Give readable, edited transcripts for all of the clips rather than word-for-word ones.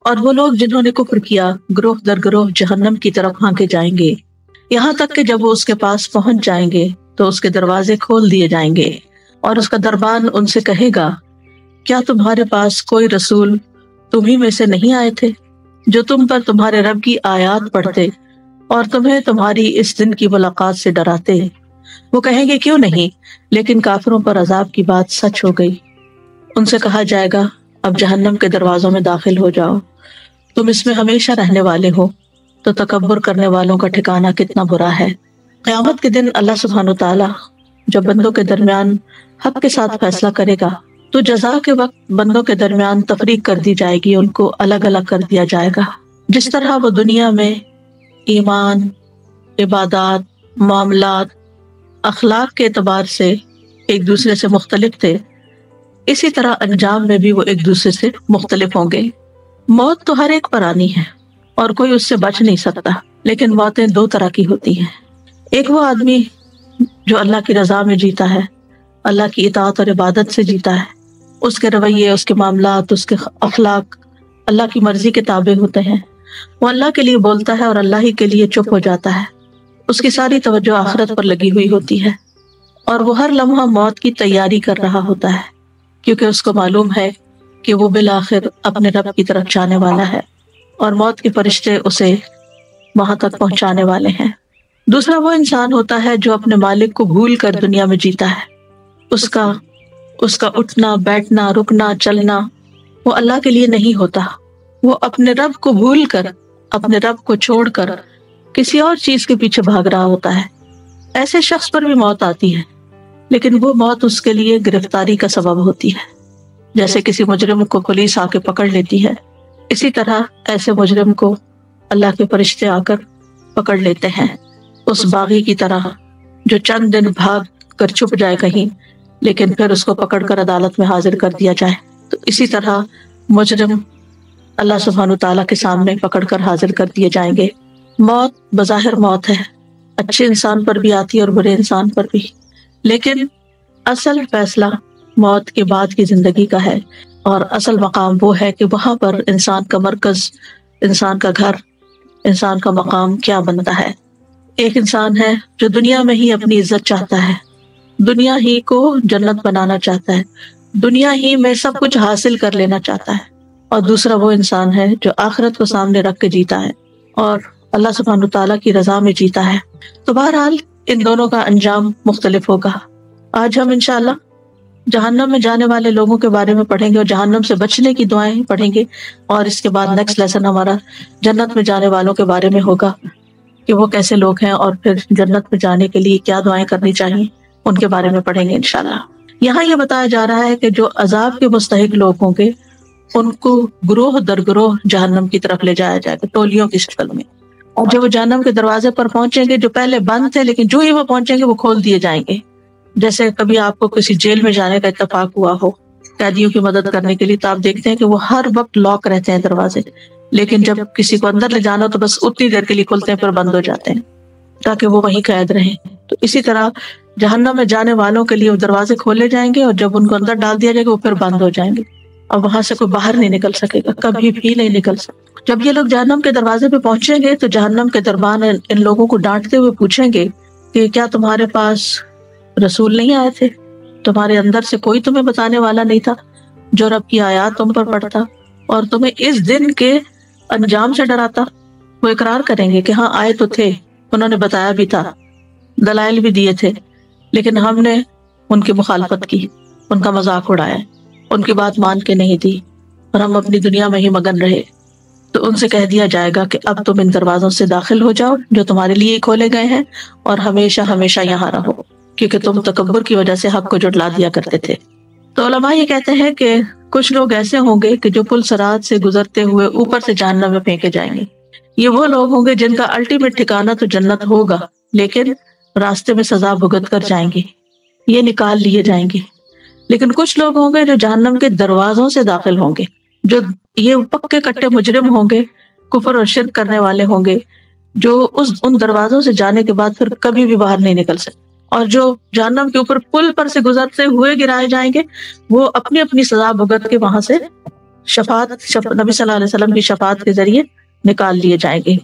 اور وہ لوگ جنہوں نے کفر کیا گروہ در گروہ جہنم کی طرف ہانکے جائیں گے، یہاں تک کہ جب وہ اس کے پاس پہنچ جائیں گے تو اس کے دروازے کھول دیے جائیں گے اور اس کا دربان ان سے کہے گا، کیا تمہارے پاس کوئی رسول تمہیں میں سے نہیں آئے تھے جو تم پر تمہارے رب کی آیات پڑھتے اور تمہیں تمہاری اس دن کی ملاقات سے ڈراتے؟ وہ کہیں گے کیوں نہیں، لیکن کافروں پر عذاب کی بات سچ ہو گئی۔ ان سے کہا جائے گا، اب جہنم کے دروازوں میں داخل ہو جاؤ، تم اس میں ہمیشہ رہنے والے ہو، تو تکبر کرنے والوں کا ٹھکانہ کتنا برا ہے۔ قیامت کے دن اللہ سبحانہ وتعالی جب بندوں کے درمیان حق کے ساتھ فیصلہ کرے گا تو جزا کے وقت بندوں کے درمیان تفریق کر دی جائے گی، ان کو الگ الگ کر دیا جائے گا۔ جس طرح وہ دنیا میں ایمان، عبادات، معاملات، اخلاق کے اعتبار سے ایک دوسرے سے مختلف تھے، اسی طرح انجام میں بھی وہ ایک دوسرے سے مختلف ہوں گے۔ موت تو ہر ایک پر آنی ہے اور کوئی اس سے بچ نہیں سکتا، لیکن موتیں دو طرح کی ہوتی ہیں۔ ایک وہ آدمی جو اللہ کی رضا میں جیتا ہے، اللہ کی اطاعت اور عبادت سے جیتا ہے، اس کے رویے، اس کے معاملات، اس کے اخلاق اللہ کی مرضی کے تابع ہوتے ہیں، وہ اللہ کے لیے بولتا ہے اور اللہ ہی کے لیے چپ ہو جاتا ہے، اس کی ساری توجہ آخرت پر لگی ہوئی ہوتی ہے اور وہ ہر لمحہ موت کی تیاری کر رہا ہوتا ہے، کیونکہ اس کو معلوم ہے کہ وہ بالآخر اپنے رب کی طرف جانے والا ہے اور موت کے فرشتے اسے وہاں تک پہنچانے والے ہیں۔ دوسرا وہ انسان ہوتا ہے جو اپنے مالک کو بھول کر دنیا میں جیتا ہے، اس کا اٹھنا، بیٹھنا، رکنا، چلنا وہ اللہ کے لیے نہیں ہوتا، وہ اپنے رب کو بھول کر، اپنے رب کو چھوڑ کر کسی اور چیز کے پیچھے بھاگ رہا ہوتا ہے۔ ایسے شخص پر بھی موت آتی ہے، لیکن وہ موت اس کے لیے گرفتاری کا سبب ہوتی ہے۔ جیسے کسی مجرم کو پولیس آ کے پکڑ لیتی ہے، اسی طرح ایسے مجرم کو اللہ کے فرشتے آ کر پکڑ لیتے ہیں، اس باغی کی طرح جو چند دن بھاگ کر چھپ جائے کہیں، لیکن پھر اس کو پکڑ کر عدالت میں حاضر کر دیا جائے۔ تو اسی طرح مجرم اللہ سبحانہ تعالیٰ کے سامنے پکڑ کر حاضر کر دیے جائیں گے۔ موت بظاہر موت ہے، اچھے انسان پر بھی آتی ہے اور برے انسان پر بھی، لیکن اصل فیصلہ موت کے بعد کی زندگی کا ہے، اور اصل مقام وہ ہے کہ وہاں پر انسان کا مرکز، انسان کا گھر، انسان کا مقام کیا بنتا ہے۔ ایک انسان ہے جو دنیا میں ہی اپنی عزت چاہتا ہے، دنیا ہی کو جنت بنانا چاہتا ہے، دنیا ہی میں سب کچھ حاصل کر لینا چاہتا ہے، اور دوسرا وہ انسان ہے جو آخرت کو سامنے رکھ کے جیتا ہے اور اللہ سبحانہ تعالیٰ کی رضا میں جیتا ہے۔ تو بہرحال ان دونوں کا انجام مختلف ہوگا۔ آج ہم انشاءاللہ جہنم میں جانے والے لوگوں کے بارے میں پڑھیں گے اور جہنم سے بچنے کی دعائیں پڑھیں گے، اور اس کے بعد نیکسٹ لیسن ہمارا جنت میں جانے والوں کے بارے میں ہوگا کہ وہ کیسے لوگ ہیں اور پھر جنت میں جانے کے لیے کیا دعائیں کرنی چاہیے، ان کے بارے میں پڑھیں گے انشاءاللہ۔ یہاں یہ بتایا جا رہا ہے کہ جو عذاب کے مستحق لوگ ہوں گے ان کو گروہ در گروہ جہنم کی طرف لے جایا جائے گا، ٹولیوں کی شکل میں، اور جب وہ جہنم کے دروازے پر پہنچیں گے جو پہلے بند تھے، لیکن جو ہی وہ پہنچیں گے وہ کھول دیے جائیں گے۔ جیسے کبھی آپ کو کسی جیل میں جانے کا اتفاق ہوا ہو قیدیوں کی مدد کرنے کے لیے، تو آپ دیکھتے ہیں کہ وہ ہر وقت لاک رہتے ہیں دروازے، لیکن جب کسی کو اندر لے جانا تو بس اتنی دیر کے لیے کھلتے ہیں پھر بند ہو جاتے ہیں تاکہ وہ وہیں قید رہیں۔ تو اسی طرح جہنم میں جانے والوں کے لیے وہ دروازے کھولے جائیں گے، اور جب ان کو اندر ڈال دیا جائے گا وہ پھر بند ہو جائیں گے، اور وہاں سے کوئی باہر نہیں نکل سکے گا، کبھی بھی نہیں نکل سکے۔ جب یہ لوگ جہنم کے دروازے پہ پہنچیں گے تو جہنم کے دربان ان لوگوں کو ڈانٹتے ہوئے پوچھیں گے کہ کیا تمہارے پاس رسول نہیں آئے تھے، تمہارے اندر سے کوئی تمہیں بتانے والا نہیں تھا جو رب کی آیات تم پر پڑھتا اور تمہیں اس دن کے انجام سے ڈراتا؟ وہ اقرار کریں گے کہ ہاں آئے تو تھے، انہوں نے بتایا بھی تھا، دلائل بھی دیے تھے، لیکن ہم نے ان کی مخالفت کی، ان کا مذاق اڑایا، ان کی بات مان کے نہیں دی، اور ہم اپنی دنیا میں ہی مگن رہے۔ تو ان سے کہہ دیا جائے گا کہ اب تم ان دروازوں سے داخل ہو جاؤ جو تمہارے لیے کھولے گئے ہیں، اور ہمیشہ ہمیشہ یہاں رہو، کیونکہ تم تکبر کی وجہ سے حق کو جھٹلا دیا کرتے تھے۔ تو علماء یہ کہتے ہیں کہ کچھ لوگ ایسے ہوں گے کہ جو پل صراط سے گزرتے ہوئے اوپر سے جہنم میں پھینکے جائیں گے۔ یہ وہ لوگ ہوں گے جن کا الٹیمیٹ ٹھکانہ تو جنت ہوگا، لیکن راستے میں سزا بھگت کر جائیں گے، یہ نکال لیے جائیں گے۔ لیکن کچھ لوگ ہوں گے جو جہنم کے دروازوں سے داخل ہوں گے، جو یہ پکے کٹے مجرم ہوں گے، کفر اور شرک کرنے والے ہوں گے، جو ان دروازوں سے جانے کے بعد پھر کبھی بھی باہر نہیں نکل سکتے، اور جو جہنم کے اوپر پل پر سے گزرتے ہوئے گرائے جائیں گے، وہ اپنی اپنی سزا بھگت کے وہاں سے نبی صلی اللہ علیہ وسلم کی شفاعت کے ذریعے نکال لیے جائیں گے۔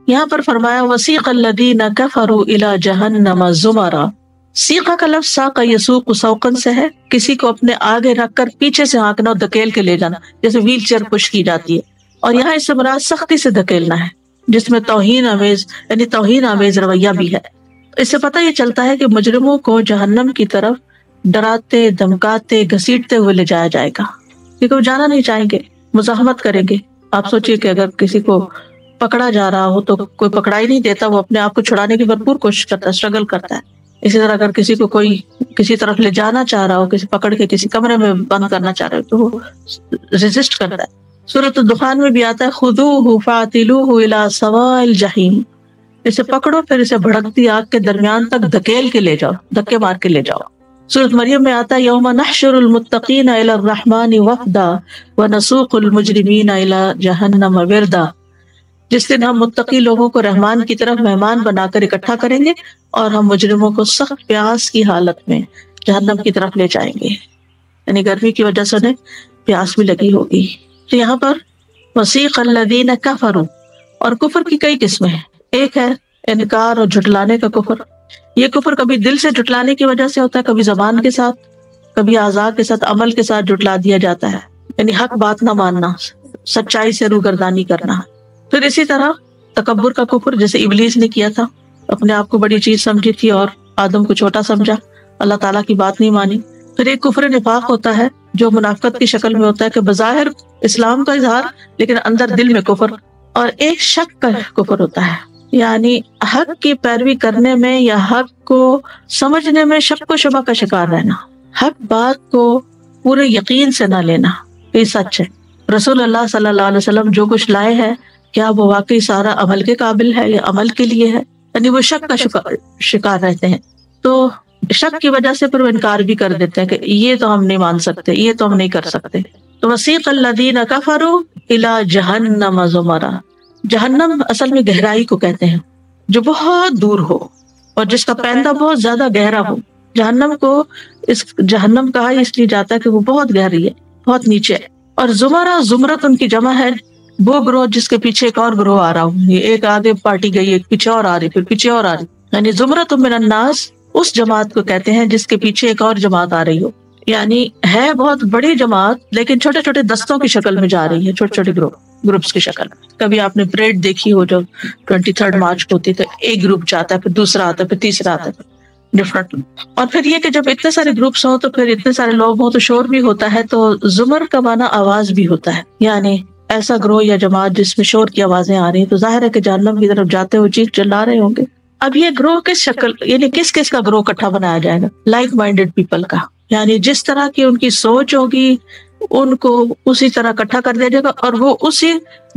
یہاں پر فرمایا وسیق الذین کفروا الی جہنم زمرا۔ سیقہ کا لفظ ساق یسوق سوقن سے ہے، کسی کو اپنے آگے رکھ کر پیچھے سے ہانکنا اور دھکیل کے لے جانا، جیسے ویل چیئر پش کی جاتی ہے۔ اور یہاں اس سے مراد سختی سے دھکیلنا ہے، جس میں توہین آمیز رویہ بھی ہے۔ اس سے پتہ یہ چلتا ہے کہ مجرموں کو جہنم کی طرف ڈراتے دھمکاتے گھسیٹتے ہوئے لے جایا جائے گا، کیونکہ وہ جانا نہیں چاہیں گے، مزاحمت کریں گے۔ آپ سوچئے کہ اگر کسی کو پکڑا جا رہا ہو تو کوئی پکڑا ہی نہیں دیتا، وہ اپنے آپ کو چھڑانے کی بھرپور کوشش کرتا ہے، اسٹرگل کرتا ہے۔ اسی طرح اگر کسی کو کوئی کسی طرف لے جانا چاہ رہا ہو، کسی پکڑ کے کسی کمرے میں بند کرنا چاہ رہا ہو، تو وہ ریزسٹ کرتا ہے۔ سورۃ الدخان میں بھی آتا ہے خذوہ فاعتلوہ الی سواء الجحیم، اسے پکڑو پھر اسے بھڑکتی آگ کے درمیان تک دھکیل کے لے جاؤ، دھکے مار کے لے جاؤ۔ سورۃ مریم میں آتا ہے یوم نحشر المتقین الی الرحمن وفدا ونسوق المجرمین الی جہنم وردا، جس دن ہم متقی لوگوں کو رحمان کی طرف مہمان بنا کر اکٹھا کریں گے اور ہم مجرموں کو سخت پیاس کی حالت میں جہنم کی طرف لے جائیں گے، یعنی گرمی کی وجہ سے انہیں پیاس بھی لگی ہوگی۔ تو یہاں پر وسیق الذین کفروا، اور کفر کی کئی قسمیں ہیں۔ ایک ہے انکار اور جھٹلانے کا کفر۔ یہ کفر کبھی دل سے جھٹلانے کی وجہ سے ہوتا ہے، کبھی زبان کے ساتھ، کبھی اعضاء کے ساتھ، عمل کے ساتھ جھٹلا دیا جاتا ہے، یعنی حق بات نہ ماننا، سچائی سے روگردانی کرنا۔ پھر اسی طرح تکبر کا کفر، جیسے ابلیس نے کیا تھا، اپنے آپ کو بڑی چیز سمجھی تھی اور آدم کو چھوٹا سمجھا، اللہ تعالیٰ کی بات نہیں مانی۔ پھر ایک کفر نفاق ہوتا ہے جو منافقت کی شکل میں ہوتا ہے، کہ بظاہر اسلام کا اظہار لیکن اندر دل میں کفر۔ اور ایک شک کا کفر ہوتا ہے، یعنی حق کی پیروی کرنے میں یا حق کو سمجھنے میں شک و شبہ کا شکار رہنا، حق بات کو پورے یقین سے نہ لینا کہ یہ سچ ہے۔ رسول اللہ صلی اللہ علیہ وسلم جو کچھ لائے ہیں، کیا وہ واقعی سارا عمل کے قابل ہے یا عمل کے لیے ہے، یعنی وہ شک کا شکار رہتے ہیں۔ تو شک کی وجہ سے پھر وہ انکار بھی کر دیتے ہیں کہ یہ تو ہم نہیں مان سکتے، یہ تو ہم نہیں کر سکتے۔ تو وسیق الذین کفروا الی جہنم زمرا، جہنم اصل میں گہرائی کو کہتے ہیں جو بہت دور ہو اور جس کا پیندہ بہت زیادہ گہرا ہو۔ جہنم کو اس جہنم کہا اس لیے جاتا ہے کہ وہ بہت گہری ہے، بہت نیچے ہے۔ اور زمرہ، زمرت ان کی جمع ہے، وہ گروہ جس کے پیچھے ایک اور گروہ آ رہا ہو، یہ ایک آگے پارٹی گئی، ایک پیچھے اور آ رہی، پھر پیچھے اور آ رہی، یعنی زمرۃ من الناس اس جماعت کو کہتے ہیں جس کے پیچھے ایک اور جماعت آ رہی ہو، یعنی ہے بہت بڑی جماعت لیکن چھوٹے چھوٹے دستوں کی شکل میں جا رہی ہے، چھوٹے چھوٹے گروپس کی شکل میں۔ کبھی آپ نے پریڈ دیکھی ہو جو 23 مارچ کو ہوتی ہے، تو ایک گروپ جاتا ہے، پھر دوسرا آتا ہے، پھر تیسرا آتا ہے، ڈفرنٹ۔ اور پھر یہ کہ جب اتنے سارے گروپس ہوں تو پھر اتنے سارے لوگ ہوں تو شور بھی ہوتا ہے، تو زمر کا معنی آواز بھی ہوتا ہے، یعنی ایسا گروہ یا جماعت جس میں شور کی آوازیں آ رہی ہیں، تو ظاہر ہے کہ جہنم کی طرف جاتے ہوئے چیخ چلا رہے ہوں گے۔ اب یہ گروہ کس شکل، یعنی کس کس کا گروہ اکٹھا بنایا جائے گا؟ لائک مائنڈیڈ پیپل کا، یعنی جس طرح کی ان کی سوچ ہوگی ان کو اسی طرح اکٹھا کر دیا جائے گا اور وہ اسی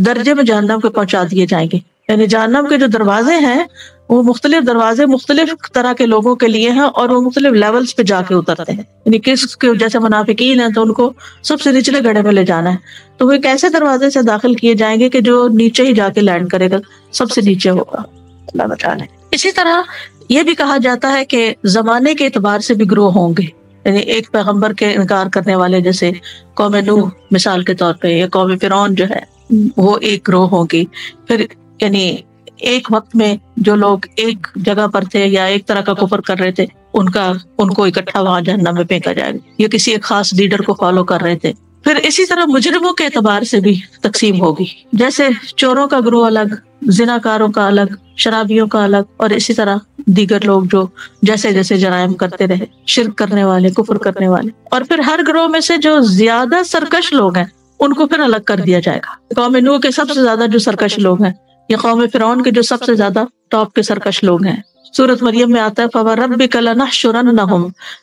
درجے میں جہنم کو پہنچا دیے جائیں گے۔ یعنی جہنم کے جو دروازے ہیں وہ مختلف دروازے مختلف طرح کے لوگوں کے لیے ہیں اور وہ مختلف لیولز پہ جا کے اترتے ہیں، یعنی کس کے جیسے منافقین ہیں تو ان کو سب سے نچلے گڑھے میں لے جانا ہے، تو وہ ایک ایسے دروازے سے داخل کیے جائیں گے کہ جو نیچے ہی جا کے لینڈ کرے گا، سب سے نیچے ہوگا، اللہ بچانے۔ اسی طرح یہ بھی کہا جاتا ہے کہ زمانے کے اعتبار سے بھی گروہ ہوں گے، یعنی ایک پیغمبر کے انکار کرنے والے جیسے قوم نوح مثال کے طور پہ، یا قوم فرعون جو ہے وہ ایک گروہ ہوگی۔ پھر یعنی ایک وقت میں جو لوگ ایک جگہ پر تھے یا ایک طرح کا کفر کر رہے تھے ان کو اکٹھا وہاں جہنم میں پھینکا جائے گا، یا کسی ایک خاص لیڈر کو فالو کر رہے تھے۔ پھر اسی طرح مجرموں کے اعتبار سے بھی تقسیم ہوگی، جیسے چوروں کا گروہ الگ، زناکاروں کا الگ، شرابیوں کا الگ، اور اسی طرح دیگر لوگ جو جیسے جیسے جرائم کرتے رہے، شرک کرنے والے، کفر کرنے والے۔ اور پھر ہر گروہ میں سے جو زیادہ سرکش لوگ ہیں ان کو پھر الگ کر دیا جائے گا۔ قوم نوح کے سب سے زیادہ جو سرکش لوگ ہیں، یا قوم فرعون کے جو سب سے زیادہ ٹاپ کے سرکش لوگ ہیں۔ سورۃ مریم میں آتا ہے فَوَرَبِّكَ لَنَحْشُرَنَّهُمْ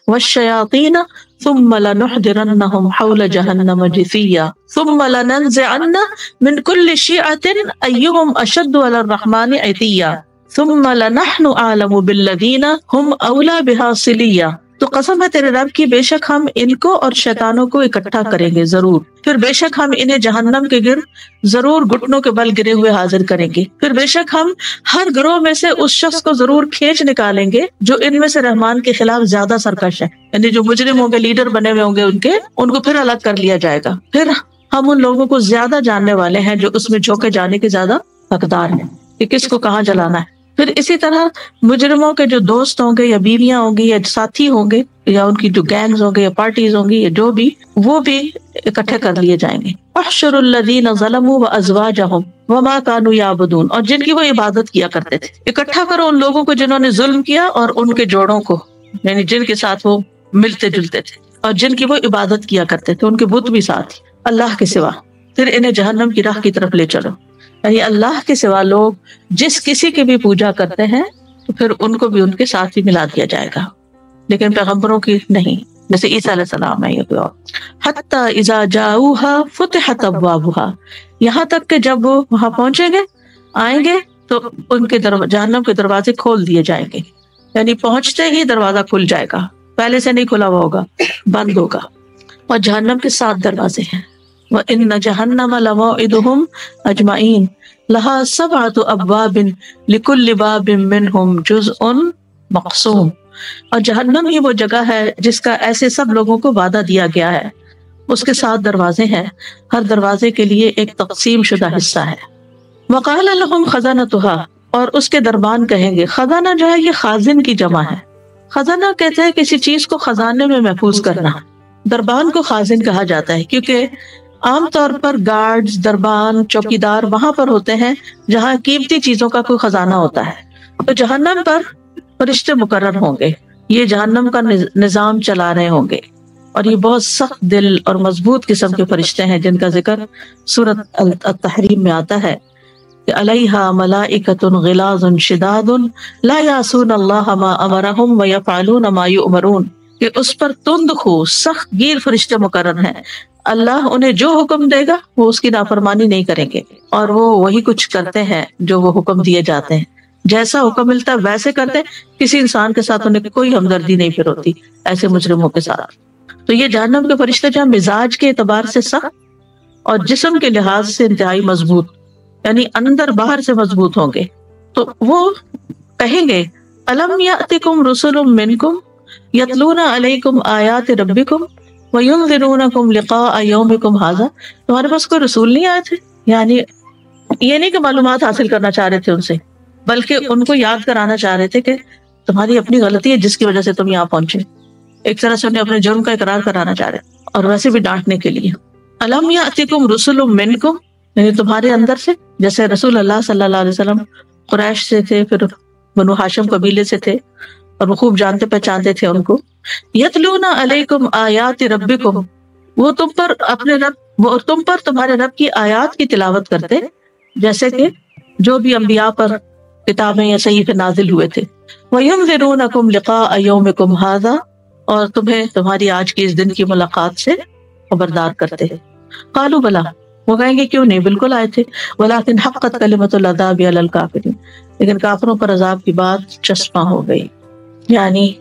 وَالشَّيَاطِينَ ثُمَّ لَنُحْضِرَنَّهُمْ حَوْلَ جَهَنَّمَ جِثِيًّا ثُمَّ لَنَنزِعَنَّ مِنْ كُلِّ شِيعَةٍ أَيُّهُمْ أَشَدُّ عَلَى الرَّحْمَنِ عِتِيًّا ثُمَّ لَنَحْنُ أَعْلَمُ بِالَّذِينَ هُمْ أَوْلَى بِهَا صِلِيًّا، تو قسم ہے تیرے رب کی، بے شک ہم ان کو اور شیطانوں کو اکٹھا کریں گے ضرور، پھر بے شک ہم انہیں جہنم کے گرد ضرور گھٹنوں کے بل گرے ہوئے حاضر کریں گے، پھر بے شک ہم ہر گروہ میں سے اس شخص کو ضرور کھینچ نکالیں گے جو ان میں سے رحمان کے خلاف زیادہ سرکش ہے، یعنی جو مجرم ہوں گے، لیڈر بنے ہوئے ہوں گے ان کو پھر الگ کر لیا جائے گا۔ پھر ہم ان لوگوں کو زیادہ جاننے والے ہیں جو اس میں جھونکے جانے کے زیادہ حقدار ہیں کہ کس کو کہاں جلانا ہے۔ پھر اسی طرح مجرموں کے جو دوست ہوں گے یا بیویاں ہوں گی یا ساتھی ہوں گے یا ان کی جو گینگز ہوں گے یا پارٹیز ہوں گی یا جو بھی، وہ بھی اکٹھے کر لیے جائیں گے۔ احشروا الذین ظلموا وازواجہم وما كانوا يعبدون، اور جن کی وہ عبادت کیا کرتے تھے۔ اکٹھا کرو ان لوگوں کو جنہوں نے ظلم کیا اور ان کے جوڑوں کو، یعنی جن کے ساتھ وہ ملتے جلتے تھے اور جن کی وہ عبادت کیا کرتے تھے، ان کے بت بھی ساتھ ہی اللہ کے سوا، پھر انہیں جہنم کی راہ کی طرف لے چلو۔ یعنی اللہ کے سوا لوگ جس کسی کی بھی پوجا کرتے ہیں تو پھر ان کو بھی ان کے ساتھ ہی ملا دیا جائے گا، لیکن پیغمبروں کی نہیں، جیسے عیسیٰ علیہ السلام ہے یا کوئی اور۔ حتی اذا جاؤوها فتحت ابوابها، یہاں تک کہ جب وہ وہاں پہنچیں گے، آئیں گے، تو ان کے جہنم کے دروازے کھول دیے جائیں گے، یعنی پہنچتے ہی دروازہ کھل جائے گا، پہلے سے نہیں کھلا ہوا ہوگا، بند ہوگا۔ اور جہنم کے 7 دروازے ہیں۔ وَإِنَّ جَهَنَّمَ لَمَوْعِدُهُمْ أَجْمَعِينَ لَهَا 7 أَبْوَابٍ لِكُلِّ بَابٍ مِّنْهُمْ جُزْءٌ مَقْسُومٌ، اور جہنم ہی وہ جگہ ہے جس کا ایسے سب لوگوں کو وعدہ دیا گیا ہے۔ اس کے 7 دروازے ہیں، ہر دروازے کے لیے ایک تقسیم شدہ حصہ ہے۔ وَقَالَ لَهُمْ خَزَنَتُهَا، اور اس کے دربان کہیں گے، خزانہ جو ہے یہ خازن کی جمع ہے۔ خزانہ کہتے ہیں کسی چیز کو خزانے میں محفوظ کرنا۔ دربان کو خازن کہا جاتا ہے کیونکہ عام طور پر گارڈز، دربان، چوکیدار وہاں پر ہوتے ہیں جہاں قیمتی چیزوں کا کوئی خزانہ ہوتا ہے۔ تو جہنم پر فرشتے مقرر ہوں گے، یہ جہنم کا نظام چلا رہے ہوں گے، اور یہ بہت سخت دل اور مضبوط قسم کے فرشتے ہیں جن کا ذکر سورۃ التحریم میں آتا ہے کہ علیہا ملائکۃ غلاظ شداد لا یعصون اللہ ما امرہم ویفعلون ما یؤمرون، کہ اس پر تند خو سخت گیر فرشتے مقرر ہیں، اللہ انہیں جو حکم دے گا وہ اس کی نافرمانی نہیں کریں گے، اور وہ وہی کچھ کرتے ہیں جو وہ حکم دیے جاتے ہیں، جیسا حکم ملتا ہے ویسے کرتے، کسی انسان کے ساتھ انہیں کوئی ہمدردی نہیں پھر ہوتی ایسے مجرموں کے ساتھ۔ تو یہ جہنم کے فرشتے جہاں مزاج کے اعتبار سے سخت اور جسم کے لحاظ سے انتہائی مضبوط، یعنی اندر باہر سے مضبوط ہوں گے، تو وہ کہیں گے الم یاتکم رسل منکم یتلون علیکم آیات ربکم وینذرونکم لقاء یومکم ھذا، تمہارے پاس کوئی رسول نہیں آئے تھے؟ یعنی یہ نہیں کہ معلومات حاصل کرنا چاہ رہے تھے ان سے، بلکہ ان کو یاد کرانا چاہ رہے تھے کہ تمہاری اپنی غلطی ہے جس کی وجہ سے تم یہاں پہنچے، ایک طرح سے انہیں اپنے جرم کا اقرار کرانا چاہ رہے تھے، اور ویسے بھی ڈانٹنے کے لیے۔ الم یاتکم رسل منکم، یعنی تمہارے اندر سے، جیسے رسول اللہ صلی اللہ علیہ وسلم قریش سے تھے، پھر بنو ہاشم قبیلے سے تھے، اور وہ خوب جانتے پہچانتے تھے ان کو۔ یتلون علیکم آیات ربکم، وہ تم پر تمہارے رب کی آیات کی تلاوت کرتے، جیسے کہ جو بھی انبیاء پر کتابیں یا صحیفے نازل ہوئے تھے۔ وینذرونکم لقاء یومکم ھذا، اور تمہیں تمہاری آج کی اس دن کی ملاقات سے خبردار کرتے۔ قالوا بلا، وہ کہیں گے کیوں نہیں، بالکل آئے تھے، ولکن حقت کلمۃ العذاب علی الکافرین، لیکن کافروں پر عذاب کی بات چسپاں ہو گئی، یعنی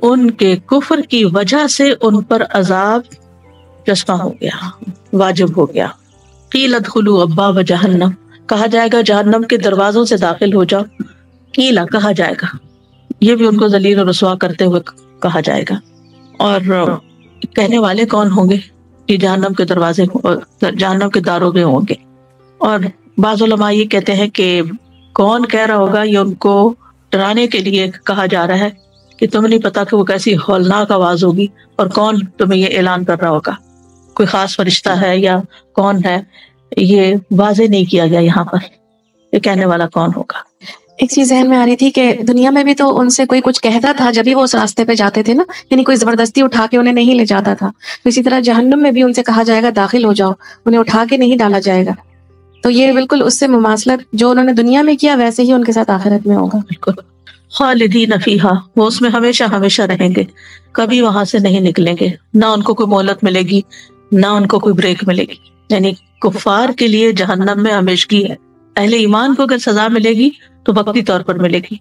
ان کے کفر کی وجہ سے ان پر عذاب چسپاں ہو گیا، واجب ہو گیا۔ قیل ادخلوا ابواب جہنم، کہا جائے گا جہنم کے دروازوں سے داخل ہو جاؤ، قیلا کہا جائے گا، یہ بھی ان کو ذلیل و رسوا کرتے ہوئے کہا جائے گا۔ اور کہنے والے کون ہوں گے؟ یہ جہنم کے دروازے، جہنم کے داروغے ہوں گے۔ اور بعض علماء یہ کہتے ہیں کہ کون کہہ رہا ہوگا، یہ ان کو ڈرانے کے لیے کہا جا رہا ہے کہ تمہیں نہیں پتا کہ وہ کیسی ہولناک آواز ہوگی، اور کون تمہیں یہ اعلان کر رہا ہوگا، کوئی خاص فرشتہ ہے یا کون ہے، یہ واضح نہیں کیا گیا یہاں پر، یہ کہنے والا کون ہوگا۔ ایک چیز ذہن میں آ رہی تھی کہ دنیا میں بھی تو ان سے کوئی کچھ کہتا تھا جب ہی وہ اس راستے پہ جاتے تھے نا، یعنی کوئی زبردستی اٹھا کے انہیں نہیں لے جاتا تھا، اسی طرح جہنم میں بھی ان سے کہا جائے گا داخل ہو جاؤ، انہیں اٹھا کے نہیں ڈالا جائے گا۔ تو یہ بالکل اس سے مماثلت جو انہوں نے دنیا میں کیا ویسے ہی ان کے ساتھ آخرت میں ہوگا۔ بالکل، خالدین فیہا، وہ اس میں ہمیشہ ہمیشہ رہیں گے، کبھی وہاں سے نہیں نکلیں گے، نہ ان کو کوئی مہلت ملے گی، نہ ان کو کوئی بریک ملے گی۔ یعنی کفار کے لیے جہنم میں ہمیشگی ہے، اہل ایمان کو اگر سزا ملے گی تو وقتی طور پر ملے گی۔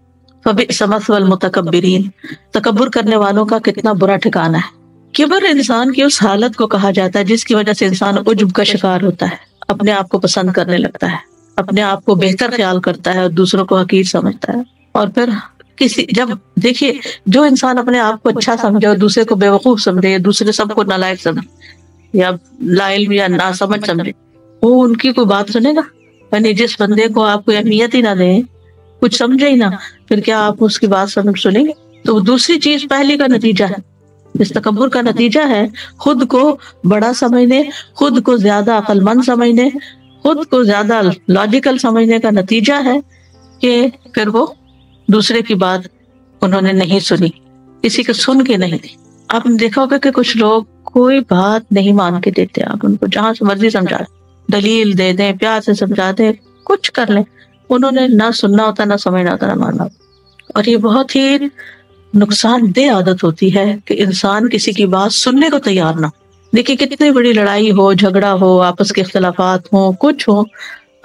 فبئس مثوى المتکبرین، تکبر کرنے والوں کا کتنا برا ٹھکانہ ہے۔ کبر انسان کی اس حالت کو کہا جاتا ہے جس کی وجہ سے انسان عجب کا شکار ہوتا ہے، اپنے آپ کو پسند کرنے لگتا ہے، اپنے آپ کو بہتر خیال کرتا ہے اور دوسروں کو حقیر سمجھتا ہے۔ اور پھر جب دیکھیے، جو انسان اپنے آپ کو اچھا سمجھے اور دوسرے کو بے وقوف سمجھے، دوسرے سب کو نالائق سمجھے، یا لا علم یا نہ سمجھ سمجھے، وہ ان کی کوئی بات سنے گا؟ یعنی جس بندے کو آپ کوئی اہمیت ہی نہ دیں، کچھ سمجھے ہی نہ، پھر کیا آپ اس کی بات سنیں گے؟ تو دوسری چیز پہلی کا نتیجہ ہے، اس تکبر کا نتیجہ ہے خود کو بڑا سمجھنے، خود کو زیادہ عقل مند سمجھنے، خود کو زیادہ لاجیکل سمجھنے کا نتیجہ ہے کہ پھر وہ دوسرے کی بات انہوں نے نہیں سنی، کسی کو سن کے نہیں دی۔ آپ نے دیکھا ہوگا کہ کچھ لوگ کوئی بات نہیں مان کے دیتے، آپ ان کو جہاں سے مرضی سمجھا دیں، دلیل دے دیں، پیار سے سمجھا دیں، کچھ کر لیں، انہوں نے نہ سننا ہوتا، نہ سمجھنا ہوتا، نہ ماننا ہوتا۔ اور یہ بہت ہی نقصان دہ عادت ہوتی ہے کہ انسان کسی کی بات سننے کو تیار نہ۔ دیکھیے کتنی بڑی لڑائی ہو، جھگڑا ہو، آپس کے اختلافات ہوں، کچھ ہو،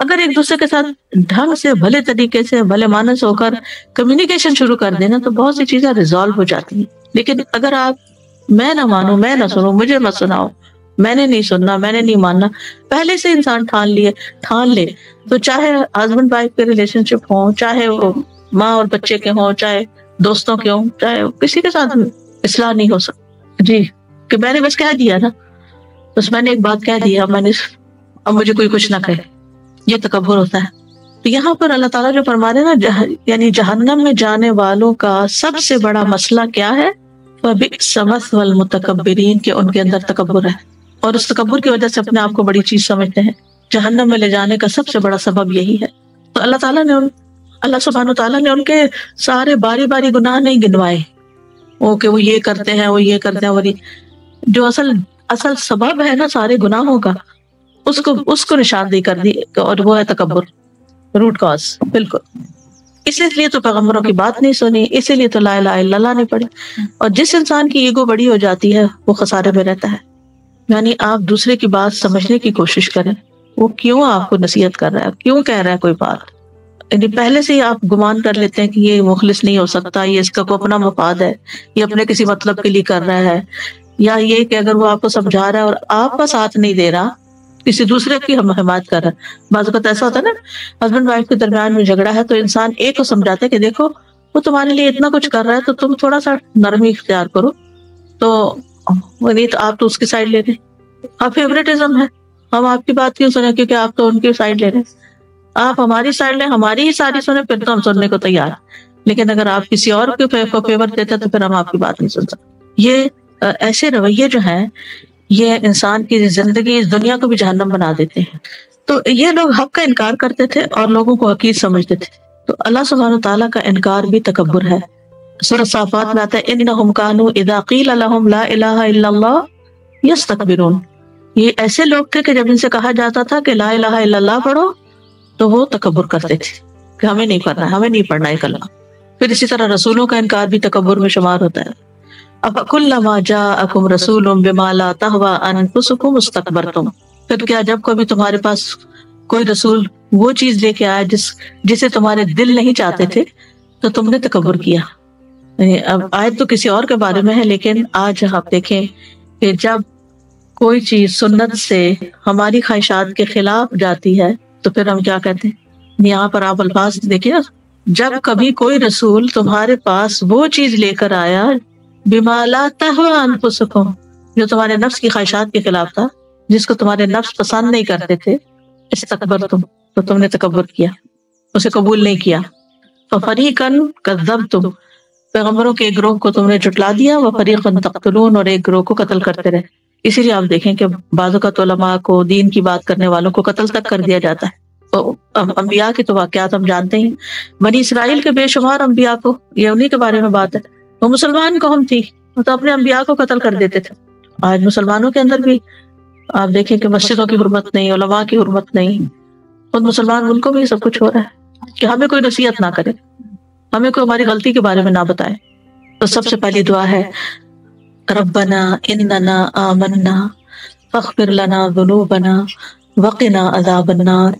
اگر ایک دوسرے کے ساتھ ڈھنگ سے بھلے طریقے سے بھلے مانس ہو کر کمیونیکیشن شروع کر دینا تو بہت سی چیزیں ریزالو ہو جاتی ہیں۔ لیکن اگر آپ میں نہ مانوں، میں نہ سنوں، مجھے مت سناؤ، میں نے نہیں سننا، میں نے نہیں ماننا، پہلے سے انسان ٹھان لے تو چاہے ہسبینڈ وائف کے ریلیشن شپ ہوں، چاہے وہ ماں اور بچے کے ہوں، چاہے دوستوں کے ہوں، چاہے کسی کے ساتھ اصلاح نہیں ہو سکتی۔ جی کہ میں نے بس کہہ دیا نا، بس میں نے ایک بات کہہ دیا، اب مجھے کوئی کچھ نہ کہے، یہ تکبر ہوتا ہے۔ تو یہاں پر اللہ تعالیٰ جو فرما رہے ہیں نا، یعنی جہنم میں جانے والوں کا سب سے بڑا مسئلہ کیا ہے؟ فَبِئْسَ مَثْوَى الْمُتَكَبِّرِينَ، کہ ان کے اندر تکبر ہے، اور اس تکبر کی وجہ سے اپنے آپ کو بڑی چیز سمجھتے ہیں۔ جہنم میں لے جانے کا سب سے بڑا سبب یہی ہے۔ تو اللہ سبحانہ تعالیٰ نے ان کے سارے باری باری گناہ نہیں گنوائے، کہ وہ یہ کرتے ہیں، وہ یہ کرتے ہیں، وہ جو اصل سبب ہے نا سارے گناہوں کا، اس کو نشاندہی کر دی، اور وہ ہے تکبر، روٹ کاز۔ بالکل اسی لیے تو پیغمبروں کی بات نہیں سنی، اسی لیے تو لا الہ الا اللہ نہیں پڑھی۔ اور جس انسان کی ایگو بڑی ہو جاتی ہے وہ خسارے میں رہتا ہے۔ یعنی آپ دوسرے کی بات سمجھنے کی کوشش کریں، وہ کیوں آپ کو نصیحت کر رہا ہے، کیوں کہہ رہا ہے کوئی بات، یعنی پہلے سے ہی آپ گمان کر لیتے ہیں کہ یہ مخلص نہیں ہو سکتا، یہ اس کا کوئی اپنا مفاد ہے، یہ اپنے کسی مطلب کے لیے کر رہا ہے، یا یہ کہ اگر وہ آپ کو سمجھا رہا ہے اور آپ کا ساتھ نہیں دے رہا، کسی دوسرے کی حمایت کر رہا ہے۔ بعض اوقات ایسا ہوتا ہے نا، ہسبینڈ وائف کے درمیان میں جھگڑا ہے تو انسان ایک کو سمجھاتا ہے کہ دیکھو وہ تمہارے لیے اتنا کچھ کر رہا ہے تو تم تھوڑا سا نرمی اختیار کرو، تو نہیں تو آپ تو اس کی سائڈ لے رہے، آپ فیوریٹزم ہے، ہم آپ کی بات کیوں سنیں کیونکہ آپ تو ان کی سائڈ لے رہے ہیں، آپ ہماری سائڈ لیں، ہماری ہی ساری سنیں، پھر تو ہم سننے کو تیار ہیں، لیکن اگر آپ کسی اور کو فیور دیتے تو پھر ہم آپ کی بات نہیں سن سکتے۔ یہ ایسے رویے جو ہیں یہ انسان کی زندگی، اس دنیا کو بھی جہنم بنا دیتے ہیں۔ تو یہ لوگ حق کا انکار کرتے تھے اور لوگوں کو حقیر سمجھتے تھے، تو اللہ سبحانہ تعالیٰ کا انکار بھی تکبر ہے۔ سورۃ صافات میں آتا ہے انہم کانوا اذا قیل لہم لا الہ الا اللہ یستکبرون، یہ ایسے لوگ تھے کہ جب ان سے کہا جاتا تھا کہ لا الہ الا اللہ پڑھو تو وہ تکبر کرتے تھے کہ ہمیں نہیں پڑھنا، ہمیں نہیں پڑھنا ہے کلمہ۔ پھر اسی طرح رسولوں کا انکار بھی تکبر میں شمار ہوتا ہے۔ افکلما جاءکم رسول بما لا تہوی انفسکم استکبرتم، پھر کیا جب کبھی تمہارے پاس کوئی رسول وہ چیز لے کے آیا جسے تمہارے دل نہیں چاہتے تھے تو تم نے تکبر کیا۔ اب آیت تو کسی اور کے بارے میں ہے، لیکن آج آپ دیکھیں کہ جب کوئی چیز سنت سے ہماری خواہشات کے خلاف جاتی ہے تو پھر ہم کیا کہتے ہیں؟ یہاں پر آپ الفاظ دیکھیے، جب کبھی کوئی رسول تمہارے پاس وہ چیز لے کر آیا بما لا تہوی انفسکم، جو تمہارے نفس کی خواہشات کے خلاف تھا، جس کو تمہارے نفس پسند نہیں کرتے تھے، استکبرتم، تو تم نے تکبر کیا، اسے قبول نہیں کیا۔ ففریقا کذبتم، پیغمبروں کے ایک گروہ کو تم نے جھٹلا دیا، وفریقا تقتلون، اور ایک گروہ کو قتل کرتے رہے۔ اسی لیے آپ دیکھیں کہ بعض اوقات علماء کو، دین کی بات کرنے والوں کو قتل تک کر دیا جاتا ہے۔ انبیاء کے تو واقعات ہم جانتے ہیں، بنی اسرائیل کے بے شمار انبیاء کو، یہ انہی کے بارے میں بات ہے، وہ مسلمان قوم تھی تو اپنے انبیاء کو قتل کر دیتے تھے۔ آج مسلمانوں کے اندر بھی آپ دیکھیں کہ مسجدوں کی حرمت نہیں، علماء کی حرمت نہیں، خود مسلمان ملکوں میں یہ سب کچھ ہو رہا ہے کہ ہمیں کوئی نصیحت نہ کرے، ہمیں کوئی ہماری غلطی کے بارے میں نہ بتائے۔ تو سب سے پہلی دعا ہے ربنا اننا آمنا فاغفر لنا ذنوبنا وقنا عذاب النار،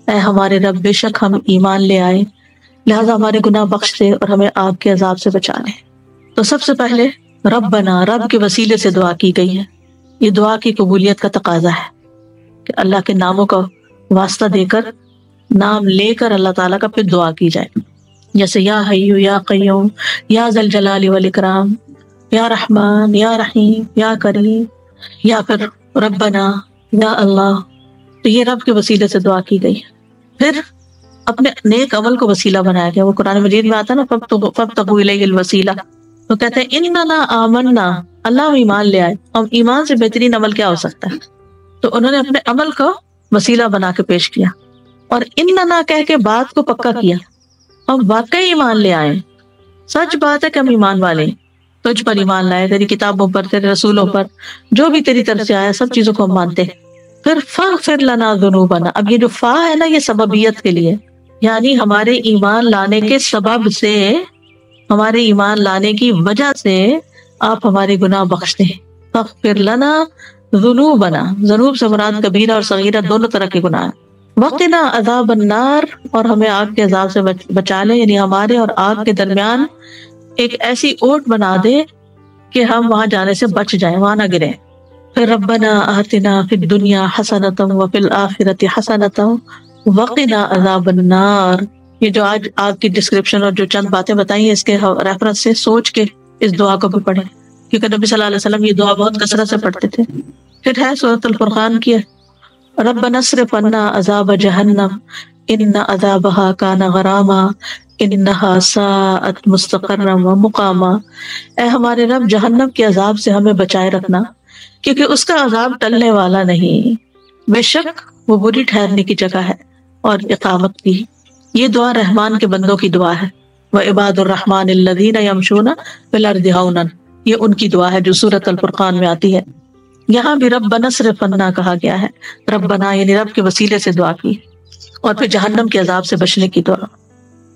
اے ہمارے رب بے شک ہم ایمان لے آئے، لہذا ہمارے گناہ بخش دے اور ہمیں آگ کے عذاب سے بچا لے۔ تو سب سے پہلے ربنا، رب کے وسیلے سے دعا کی گئی ہے، یہ دعا کی قبولیت کا تقاضا ہے کہ اللہ کے ناموں کا واسطہ دے کر، نام لے کر اللہ تعالیٰ کا پھر دعا کی جائے، جیسے یا حیو یا قیوم یا ذی الجلال والاکرام، یا رحمان یا رحیم یا کریم، یا پھر ربنا یا اللہ، تو یہ رب کے وسیلے سے دعا کی گئی. پھر اپنے نیک عمل کو وسیلہ بنایا گیا. وہ قرآن مجید میں آتا نا فابتغوا الیہ الوسیلہ، تو کہتے ہیں اننا آمنا، اللہ ہم ایمان لے آئے. اور ایمان سے بہترین عمل کیا ہو سکتا ہے؟ تو انہوں نے اپنے عمل کو وسیلہ بنا کے پیش کیا اور اننا کہہ کے بات کو پکا کیا. ہم واقعی ایمان لے آئے، سچ بات ہے کہ ہم ایمان والے ہیں، تجھ پر ایمان لائے، تیری کتابوں پر، تیرے رسولوں پر، جو بھی تیری طرف سے آیا سب چیزوں کو ہم مانتے ہیں. پھر فاغفر لنا ذنوبنا، اب یہ جو فا ہے نا، یہ سببیت کے لیے، یعنی ہمارے ایمان لانے کے سبب سے، ہمارے ایمان لانے کی وجہ سے آپ ہمارے گناہ بخشتے ہیں. فاغفر لنا ذنوبنا، ذنوب سے مراد کبیرہ اور صغیرہ دونوں طرح کے گناہ ہیں. وقنا عذاب النار، اور ہمیں آگ کے عذاب سے بچا لے، یعنی ہمارے اور آگ کے درمیان ایک ایسی اوٹ بنا دے کہ ہم وہاں جانے سے بچ جائیں، وہاں نہ گریں. پھر ربنا آتنا فی الدنیا حسنۃ وفی الآخرۃ حسنۃ وقنا عذاب النار. یہ جو آج آگ کی ڈسکرپشن اور جو چند باتیں بتائی ہیں، اس کے ریفرنس سے سوچ کے اس دعا کو بھی پڑھیں، کیونکہ نبی صلی اللہ علیہ وسلم یہ دعا بہت کثرت سے پڑھتے تھے. پھر ہے سورۃ الفرقان کی، ربنا اصرف عنا عذاب جہنم ان عذابها کان غراما انها ساءت مستقرا ومقاما. اے ہمارے رب، جہنم کے عذاب سے ہمیں بچائے رکھنا، کیونکہ اس کا عذاب ٹلنے والا نہیں، بے شک وہ بری ٹھہرنے کی جگہ ہے اور اقامت کی. یہ دعا رحمان کے بندوں کی دعا ہے. وعباد الرحمن الذین یمشون فی الارض ہونا، یہ ان کی دعا ہے جو سورۃ الفرقان میں آتی ہے. یہاں بھی ربنا اصرف عنا کہا گیا ہے، ربنا یعنی رب کے وسیلے سے دعا کی، اور پھر جہنم کے عذاب سے بچنے کی دعا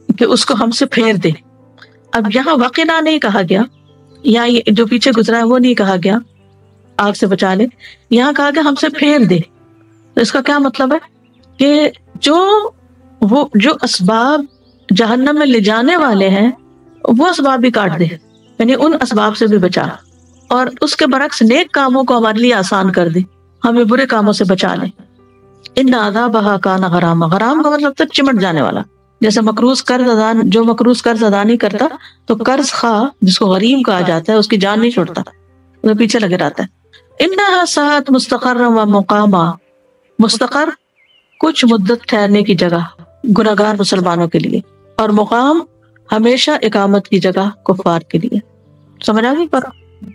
کہ اس کو ہم سے پھیر دے. اب یہاں وقنا نہیں کہا گیا، یا یہ جو پیچھے گزرا ہے وہ نہیں کہا گیا آگ سے بچا لے، یہاں کہا گیا ہم سے پھیر دے. تو اس کا کیا مطلب ہے کہ جو اسباب جہنم میں لے جانے والے ہیں وہ اسباب بھی کاٹ دے، یعنی ان اسباب سے بھی بچا، اور اس کے برعکس نیک کاموں کو ہمارے لیے آسان کر دے، ہمیں برے کاموں سے بچا لے. ان عذابها کان غراما، غرام کا مطلب تو چمٹ جانے والا، جیسے مقروض قرض ادا، جو مقروض قرض ادا نہیں کرتا تو قرض خواہ جس کو غریم کہا جاتا ہے، اس کی جان نہیں چھوڑتا، وہ پیچھے لگے رہتا ہے. انها ساعت مستقرا و مقاما، مستقر کچھ مدت ٹھہرنے کی جگہ گناہگار مسلمانوں کے لیے، اور مقام ہمیشہ اقامت کی جگہ کفار کے لیے. سمجھ آ گئی؟ پر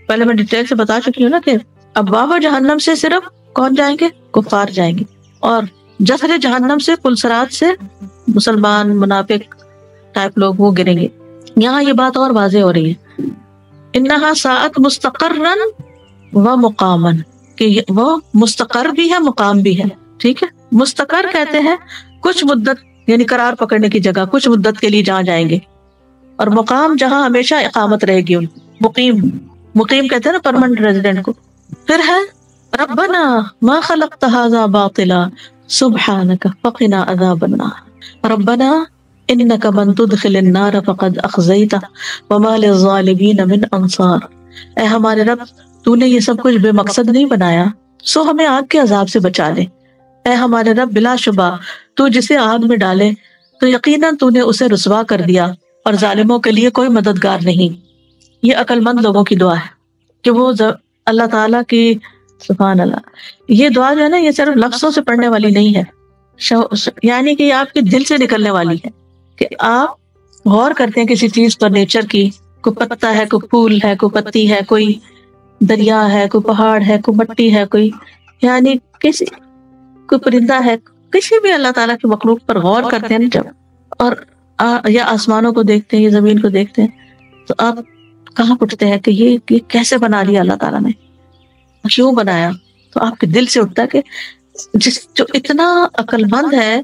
پہلے میں ڈیٹیل سے بتا چکی ہوں نا کہ اب بابا جہنم سے صرف کون جائیں گے؟ کفار جائیں گے، اور جسر جہنم سے پلسرات سے مسلمان منافق ٹائپ لوگ وہ گریں گے. یہاں یہ بات اور واضح ہو رہی ہے، انہا ساعت مستقرا و مقاما، کہ وہ مستقر بھی ہے مقام بھی ہے. ٹھیک ہے، مستقر کہتے ہیں کچھ مدت، یعنی قرار پکڑنے کی جگہ، کچھ مدت کے لیے جہاں جائیں گے، اور مقام جہاں ہمیشہ اقامت رہے گی. مقیم کہتے ہیں نا پرماننٹ ریزیڈنٹ کو. پھر ہے ربنا ما خلقت هذا باطلا سبحانك فقنا عذاب النار ربنا انك من تدخل النار فقد اخزيته وما للظالمين من انصار. اے ہمارے رب، تو نے یہ سب کچھ بے مقصد نہیں بنایا، سو ہمیں آگ کے عذاب سے بچا لے. اے ہمارے رب، بلا شبہ تو جسے آگ میں ڈالے تو یقیناً تو نے اسے رسوا کر دیا، اور ظالموں کے لیے کوئی مددگار نہیں. یہ عقل مند لوگوں کی دعا ہے کہ وہ اللہ تعالیٰ کی، سبحان اللہ، یہ دعا جو ہے نا، یہ صرف لفظوں سے پڑھنے والی نہیں ہے، یعنی کہ یہ آپ کے دل سے نکلنے والی ہے، کہ آپ غور کرتے ہیں کسی چیز پر، نیچر کی، کوئی پتا ہے، کوئی پھول ہے، کوئی پتی ہے، کوئی دریا ہے، کوئی پہاڑ ہے، کوئی مٹی ہے، کوئی یعنی کوئی پرندہ ہے، کسی بھی اللہ تعالیٰ کی مخلوق پر غور کرتے ہیں جب، اور یا آسمانوں کو دیکھتے ہیں یا زمین کو دیکھتے ہیں، تو آپ کہاں پوچھتے ہیں کہ یہ کیسے بنا لیا اللہ تعالیٰ نے، کیوں بنایا؟ تو آپ کے دل سے اٹھتا ہے کہ جو اتنا عقل مند ہے،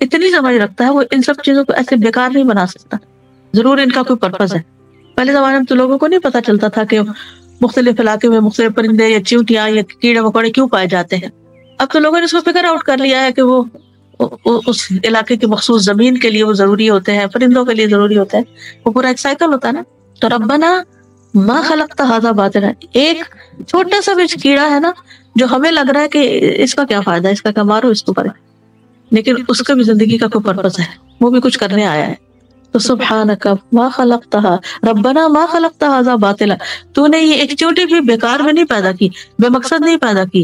اتنی سمجھ رکھتا ہے، وہ ان سب چیزوں کو ایسے بیکار نہیں بنا سکتا، ضرور ان کا کوئی پرپز ہے. پہلے زمانے میں تو لوگوں کو نہیں پتا چلتا تھا کہ مختلف علاقے میں مختلف پرندے یا چیونٹیاں یا کیڑے مکوڑے کیوں پائے جاتے ہیں. اب تو لوگوں نے اس کو فگر آؤٹ کر لیا ہے کہ وہ اس علاقے کی مخصوص زمین کے لیے وہ ضروری ہوتے ہیں، پرندوں کے لیے ضروری ہوتے ہیں، وہ پورا ایک سائیکل ہوتا ہے نا. تو ربنا ما خلقت هذا باطلا، ایک چھوٹا سا بھی کیڑا ہے نا جو ہمیں لگ رہا ہے کہ اس کا کیا فائدہ ہے، اس کا کیا مارو اس کو پر، لیکن اس کا بھی زندگی کا کوئی پرپس ہے، وہ بھی کچھ کرنے آیا ہے. تو سبحانک ما خلقتها، ربنا ما خلقت هذا باطلا، تو نے یہ ایک چوٹی بھی بیکار میں نہیں پیدا کی، بے مقصد نہیں پیدا کی،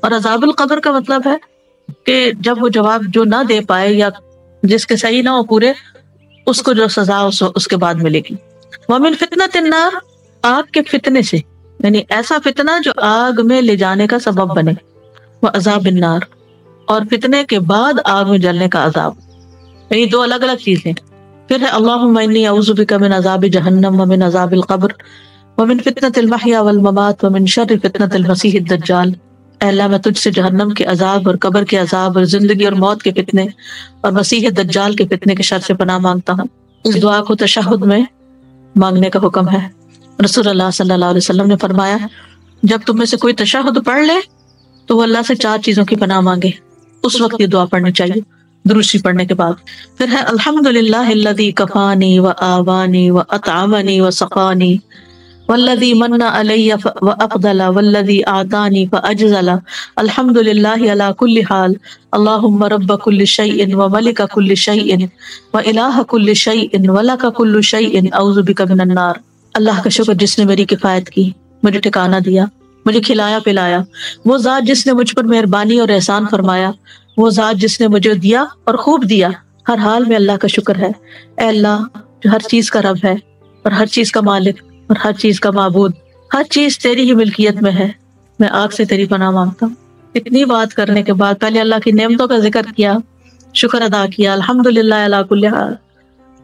اور عذاب القبر کا مطلب ہے کہ جب وہ جواب جو نہ دے پائے یا جس کے صحیح نہ ہو پورے، اس کو جو سزا اس کے بعد ملے گی۔ ومن فتنۃ النار، آگ کے فتنے سے، یعنی ایسا فتنہ جو آگ میں لے جانے کا سبب بنے، وعذاب النار، اور فتنے کے بعد آگ میں جلنے کا عذاب، یہ دو الگ الگ چیزیں۔ پھر ہے اللہم انی اعوذ بک من عذاب جہنم ومن عذاب القبر ومن فتنۃ المحیا والممات ومن شر فتنۃ المسیح الدجال۔ اے اللہ میں تجھ سے جہنم کے عذاب اور قبر کے عذاب اور زندگی اور موت کے فتنے اور مسیح دجال کے فتنے کے شر سے پناہ مانگتا ہوں۔ اس دعا کو تشہد میں مانگنے کا حکم ہے۔ رسول اللہ صلی اللہ علیہ وسلم نے فرمایا جب تم میں سے کوئی تشہد پڑھ لے تو وہ اللہ سے 4 چیزوں کی پناہ مانگے، اس وقت یہ دعا پڑھنی چاہیے درود پڑھنے کے بعد۔ پھر ہے الحمدللہ الذی کفانی وآوانی واطعمنی وسقانی والذی من علی وافضل والذی اعطانی فاجزل الحمدللہ علی کل حال اللہم رب کل شیء وملک کل شیء والہ کل شیء ولک کل شیء اعوذ بک من النار۔ اللہ کا شکر جس نے میری کفایت کی، مجھے ٹھکانہ دیا، مجھے کھلایا پلایا، وہ ذات جس نے مجھ پر مہربانی اور احسان فرمایا، وہ ذات جس نے مجھے دیا اور خوب دیا، ہر حال میں اللہ کا شکر ہے۔ اے اللہ جو ہر چیز کا رب ہے اور ہر چیز کا مالک اور ہر چیز کا معبود، ہر چیز تیری ہی ملکیت میں ہے، میں آگ سے تیری پناہ مانگتا ہوں۔ اتنی بات کرنے کے بعد پہلے اللہ کی نعمتوں کا ذکر کیا، شکر ادا کیا، الحمدللہ علی کل حال،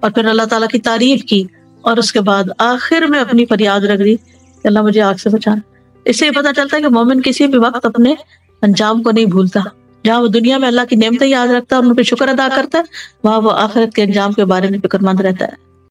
اور پھر اللہ تعالیٰ کی تعریف کی، اور اس کے بعد آخر میں اپنی فریاد رکھ دی کہ اللہ مجھے آگ سے بچانا۔ اس سے یہ پتہ چلتا ہے کہ مومن کسی بھی وقت اپنے انجام کو نہیں بھولتا۔ جہاں وہ دنیا میں اللہ کی نعمتیں یاد رکھتا ہے اور ان پہ شکر ادا کرتا ہے، وہاں وہ آخرت کے انجام کے بارے میں فکر مند رہتا ہے۔